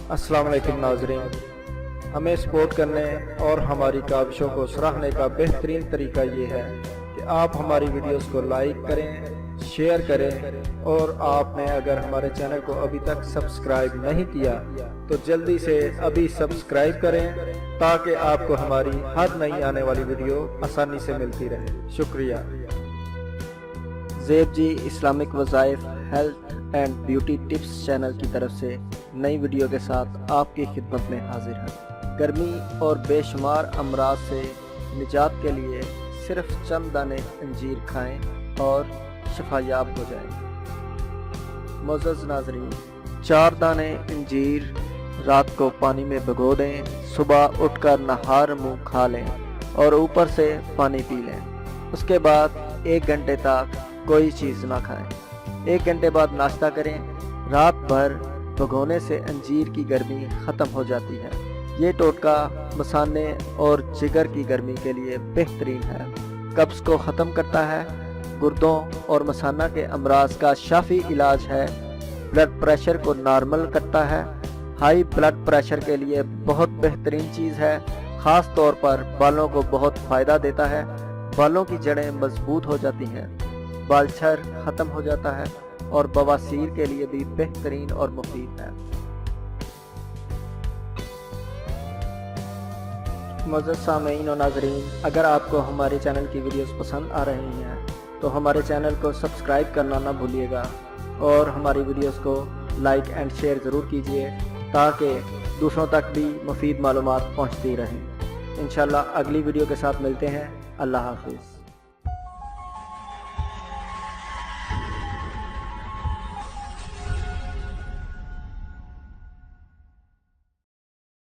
अस्सलाम वालेकुम नाज़रीन, हमें सपोर्ट करने और हमारी काविशों को सराहने का बेहतरीन तरीका ये है कि आप हमारी वीडियोस को लाइक करें, शेयर करें और आपने अगर हमारे चैनल को अभी तक सब्सक्राइब नहीं किया तो जल्दी से अभी सब्सक्राइब करें ताकि आपको हमारी हर नई आने वाली वीडियो आसानी से मिलती रहे। शुक्रिया। ज़ेब जी इस्लामिक वज़ाइफ health and beauty tips channel की तरफ से नई वीडियो के साथ आपकी खिदमत में हाजिर है। गर्मी और बेशुमार अमराज से निजात के लिए सिर्फ चंद दाने अंजीर खाएं और शफायाब हो जाएं। मोअज़्ज़ज़ नाज़रीन, 4 दाने अंजीर रात को पानी में भिगो दें, सुबह उठकर नहार मुंह खा लें और ऊपर से पानी पी लें। उसके बाद 1 घंटे तक कोई चीज़ ना खाएं। 1 घंटे बाद नाश्ता करें। रात भर भगोने से अंजीर की गर्मी ख़त्म हो जाती है। ये टोटका मसाने और जिगर की गर्मी के लिए बेहतरीन है। कब्ज़ को ख़त्म करता है। गुर्दों और मसाना के अमराज का शाफी इलाज है। ब्लड प्रेशर को नॉर्मल करता है। हाई ब्लड प्रेशर के लिए बहुत बेहतरीन चीज़ है। ख़ास तौर पर बालों को बहुत फ़ायदा देता है। बालों की जड़ें मजबूत हो जाती हैं, बालछर ख़त्म हो जाता है और बवासीर के लिए भी बेहतरीन और मुफीद है। मुअज़्ज़ज़ सामीन और नाज़रीन, अगर आपको हमारे चैनल की वीडियोस पसंद आ रही हैं तो हमारे चैनल को सब्सक्राइब करना ना भूलिएगा और हमारी वीडियोस को लाइक एंड शेयर ज़रूर कीजिए ताकि दूसरों तक भी मुफीद मालूमात पहुँचती रहें। इंशाल्लाह अगली वीडियो के साथ मिलते हैं। अल्लाह हाफ़िज़।